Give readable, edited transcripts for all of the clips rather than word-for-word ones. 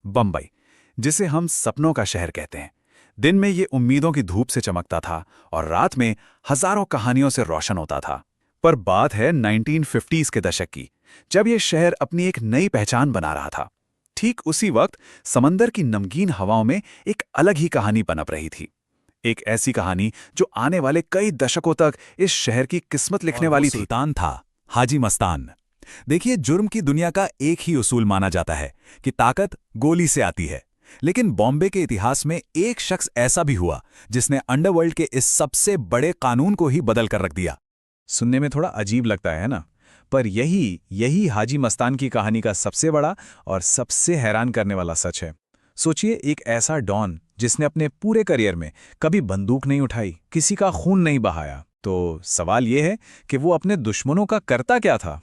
बम्बई, जिसे हम सपनों का शहर कहते हैं। दिन में ये उम्मीदों की धूप से चमकता था और रात में हजारों कहानियों से रोशन होता था। पर बात है 1950s के दशक की, जब ये शहर अपनी एक नई पहचान बना रहा था। ठीक उसी वक्त समंदर की नमकीन हवाओं में एक अलग ही कहानी पनप रही थी। एक ऐसी कहानी जो आने वाले कई दशकों तक इस शहर की किस्मत लिखने वाली थी। सुल्तान था हाजी मस्तान। देखिए, जुर्म की दुनिया का एक ही उसूल माना जाता है कि ताकत गोली से आती है। लेकिन बॉम्बे के इतिहास में एक शख्स ऐसा भी हुआ जिसने अंडरवर्ल्ड के इस सबसे बड़े कानून को ही बदल कर रख दिया। सुनने में थोड़ा अजीब लगता है ना, पर यही हाजी मस्तान की कहानी का सबसे बड़ा और सबसे हैरान करने वाला सच है। सोचिए, एक ऐसा डॉन जिसने अपने पूरे करियर में कभी बंदूक नहीं उठाई, किसी का खून नहीं बहाया। तो सवाल यह है कि वो अपने दुश्मनों का करता क्या था?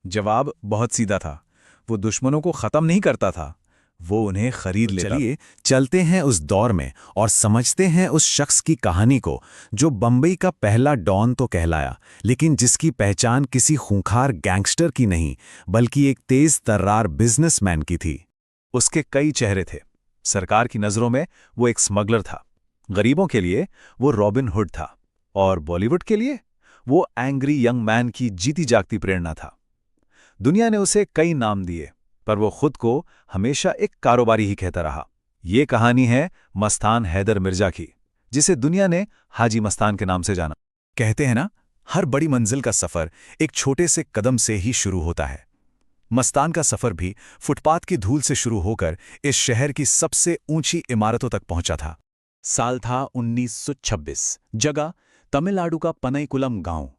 जवाब बहुत सीधा था। वो दुश्मनों को खत्म नहीं करता था, वो उन्हें खरीद लेता। चलिए चलते हैं उस दौर में और समझते हैं उस शख्स की कहानी को जो बम्बई का पहला डॉन तो कहलाया, लेकिन जिसकी पहचान किसी खूंखार गैंगस्टर की नहीं बल्कि एक तेज तर्रार बिजनेसमैन की थी। उसके कई चेहरे थे। सरकार की नज़रों में वो एक स्मगलर था, गरीबों के लिए वो रॉबिन हुड था, और बॉलीवुड के लिए वो एंग्री यंग मैन की जीती जागती प्रेरणा था। दुनिया ने उसे कई नाम दिए, पर वो खुद को हमेशा एक कारोबारी ही कहता रहा। ये कहानी है मस्तान हैदर मिर्जा की, जिसे दुनिया ने हाजी मस्तान के नाम से जाना। कहते हैं ना, हर बड़ी मंजिल का सफर एक छोटे से कदम से ही शुरू होता है। मस्तान का सफर भी फुटपाथ की धूल से शुरू होकर इस शहर की सबसे ऊंची इमारतों तक पहुंचा था। साल था 1926। जगह तमिलनाडु का पनईकुलम गांव।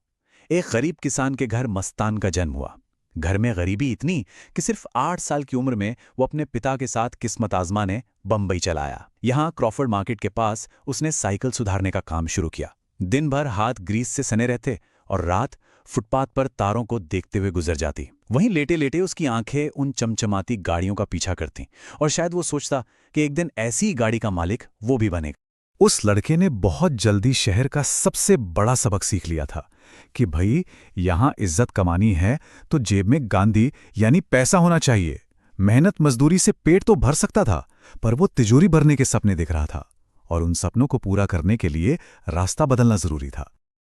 एक गरीब किसान के घर मस्तान का जन्म हुआ। घर में गरीबी इतनी कि सिर्फ 8 साल की उम्र में वो अपने पिता के साथ किस्मत आजमाने बम्बई चला आया। यहाँ क्रॉफर्ड मार्केट के पास उसने साइकिल सुधारने का काम शुरू किया। दिन भर हाथ ग्रीस से सने रहते और रात फुटपाथ पर तारों को देखते हुए गुजर जाती। वहीं लेटे लेटे उसकी आंखें उन चमचमाती गाड़ियों का पीछा करती और शायद वो सोचता कि एक दिन ऐसी गाड़ी का मालिक वो भी बनेगा। उस लड़के ने बहुत जल्दी शहर का सबसे बड़ा सबक सीख लिया था कि भाई, यहां इज्जत कमानी है तो जेब में गांधी यानी पैसा होना चाहिए। मेहनत मजदूरी से पेट तो भर सकता था, पर वो तिजोरी भरने के सपने देख रहा था, और उन सपनों को पूरा करने के लिए रास्ता बदलना जरूरी था।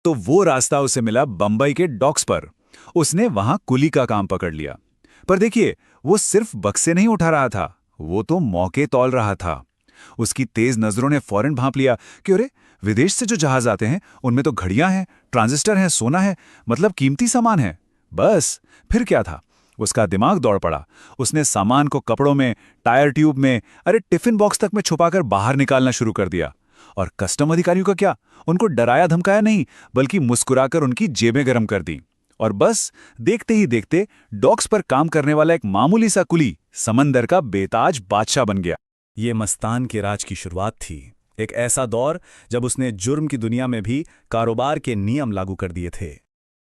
तो वो रास्ता उसे मिला बम्बई के डॉक्स पर। उसने वहां कुली का काम पकड़ लिया। पर देखिए, वो सिर्फ बक्से नहीं उठा रहा था, वो तो मौके तौल रहा था। उसकी तेज नजरों ने फौरन भांप लिया कि अरे, विदेश से जो जहाज आते हैं उनमें तो घड़ियां हैं, ट्रांजिस्टर हैं, सोना है, मतलब कीमती सामान है। बस फिर क्या था, उसका दिमाग दौड़ पड़ा। उसने सामान को कपड़ों में, टायर ट्यूब में, अरे टिफिन बॉक्स तक में छुपाकर बाहर निकालना शुरू कर दिया। और कस्टम अधिकारियों का क्या, उनको डराया धमकाया नहीं, बल्कि मुस्कुराकर उनकी जेबें गर्म कर दी। और बस देखते ही देखते डॉक्स पर काम करने वाला एक मामूली सा कुली समंदर का बेताज बादशाह बन गया। ये मस्तान के राज की शुरुआत थी। एक ऐसा दौर जब उसने जुर्म की दुनिया में भी कारोबार के नियम लागू कर दिए थे।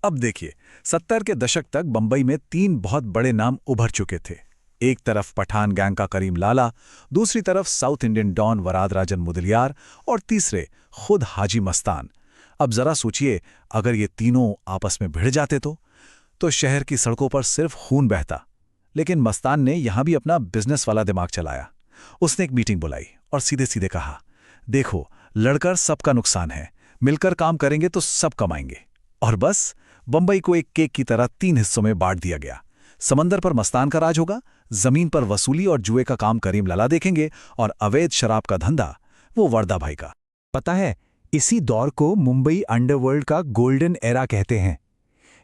अब देखिए, 70 के दशक तक बंबई में 3 बहुत बड़े नाम उभर चुके थे। एक तरफ पठान गैंग का करीम लाला, दूसरी तरफ साउथ इंडियन डॉन वरादराजन मुदलियार और तीसरे खुद हाजी मस्तान। अब जरा सोचिए, अगर ये तीनों आपस में भिड़ जाते तो शहर की सड़कों पर सिर्फ खून बहता। लेकिन मस्तान ने यहां भी अपना बिजनेस वाला दिमाग चलाया। उसने एक मीटिंग बुलाई और सीधे सीधे कहा, देखो, लड़कर सबका नुकसान है, मिलकर काम करेंगे तो सब कमाएंगे। और बस बंबई को एक केक की तरह 3 हिस्सों में बांट दिया गया। समंदर पर मस्तान का राज होगा, जमीन पर वसूली और जुए का काम करीम लाला देखेंगे, और अवैध शराब का धंधा वो वर्दा भाई का। पता है, इसी दौर को मुंबई अंडरवर्ल्ड का गोल्डन एरा कहते हैं।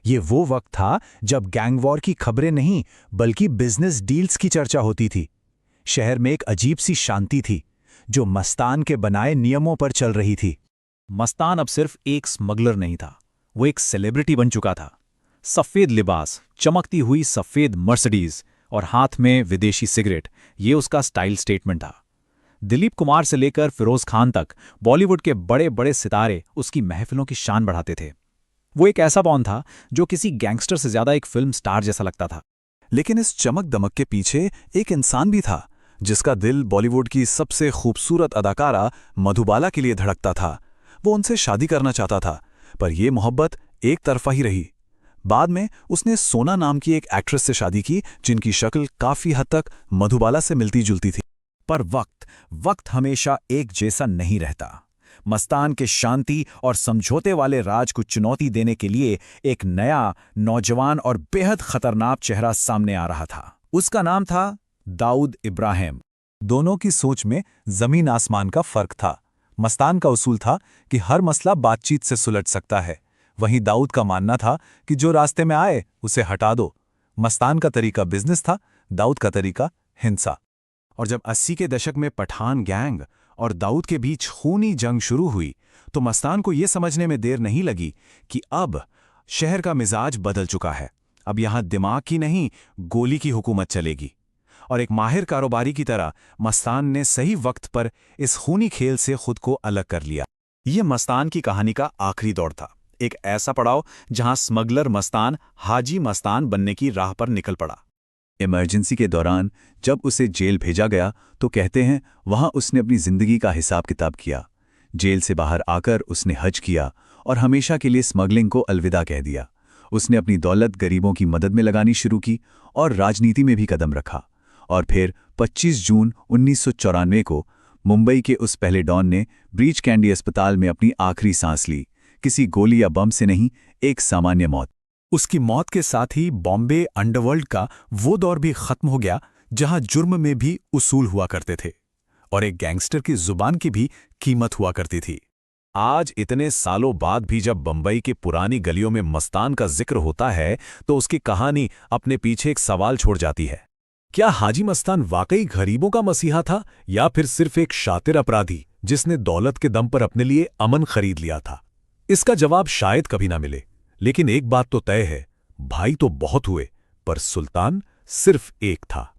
ये वो वक्त था जब गैंग वॉर की खबरें नहीं बल्कि बिजनेस डील्स की चर्चा होती थी। शहर में एक अजीब सी शांति थी जो मस्तान के बनाए नियमों पर चल रही थी। मस्तान अब सिर्फ एक स्मगलर नहीं था, वो एक सेलिब्रिटी बन चुका था। सफेद लिबास, चमकती हुई सफेद मर्सिडीज और हाथ में विदेशी सिगरेट, ये उसका स्टाइल स्टेटमेंट था। दिलीप कुमार से लेकर फिरोज खान तक बॉलीवुड के बड़े बड़े सितारे उसकी महफिलों की शान बढ़ाते थे। वो एक ऐसा बॉन था जो किसी गैंगस्टर से ज्यादा एक फिल्म स्टार जैसा लगता था। लेकिन इस चमक दमक के पीछे एक इंसान भी था जिसका दिल बॉलीवुड की सबसे खूबसूरत अदाकारा मधुबाला के लिए धड़कता था। वो उनसे शादी करना चाहता था, पर यह मोहब्बत एक तरफा ही रही। बाद में उसने सोना नाम की एक एक्ट्रेस से शादी की जिनकी शक्ल काफी हद तक मधुबाला से मिलती जुलती थी। पर वक्त हमेशा एक जैसा नहीं रहता। मस्तान के शांति और समझौते वाले राज को चुनौती देने के लिए एक नया, नौजवान और बेहद खतरनाक चेहरा सामने आ रहा था। उसका नाम था दाऊद इब्राहिम। दोनों की सोच में जमीन आसमान का फर्क था। मस्तान का उसूल था कि हर मसला बातचीत से सुलझ सकता है, वहीं दाऊद का मानना था कि जो रास्ते में आए उसे हटा दो। मस्तान का तरीका बिजनेस था, दाऊद का तरीका हिंसा। और जब 80 के दशक में पठान गैंग और दाऊद के बीच खूनी जंग शुरू हुई तो मस्तान को यह समझने में देर नहीं लगी कि अब शहर का मिजाज बदल चुका है। अब यहां दिमाग की नहीं, गोली की हुकूमत चलेगी। और एक माहिर कारोबारी की तरह मस्तान ने सही वक्त पर इस खूनी खेल से खुद को अलग कर लिया। यह मस्तान की कहानी का आखिरी दौर था, एक ऐसा पड़ाव जहां स्मगलर मस्तान हाजी मस्तान बनने की राह पर निकल पड़ा। इमरजेंसी के दौरान जब उसे जेल भेजा गया तो कहते हैं वहां उसने अपनी जिंदगी का हिसाब किताब किया। जेल से बाहर आकर उसने हज किया और हमेशा के लिए स्मगलिंग को अलविदा कह दिया। उसने अपनी दौलत गरीबों की मदद में लगानी शुरू की और राजनीति में भी कदम रखा। और फिर 25 जून 1994 को मुंबई के उस पहले डॉन ने ब्रीच कैंडी अस्पताल में अपनी आखिरी सांस ली, किसी गोली या बम से नहीं, एक सामान्य मौत। उसकी मौत के साथ ही बॉम्बे अंडरवर्ल्ड का वो दौर भी खत्म हो गया जहां जुर्म में भी उसूल हुआ करते थे और एक गैंगस्टर की जुबान की भी कीमत हुआ करती थी। आज इतने सालों बाद भी जब बंबई की पुरानी गलियों में मस्तान का जिक्र होता है तो उसकी कहानी अपने पीछे एक सवाल छोड़ जाती है। क्या हाजी मस्तान वाकई गरीबों का मसीहा था या फिर सिर्फ एक शातिर अपराधी जिसने दौलत के दम पर अपने लिए अमन खरीद लिया था? इसका जवाब शायद कभी ना मिले, लेकिन एक बात तो तय है, भाई तो बहुत हुए पर सुल्तान सिर्फ एक था।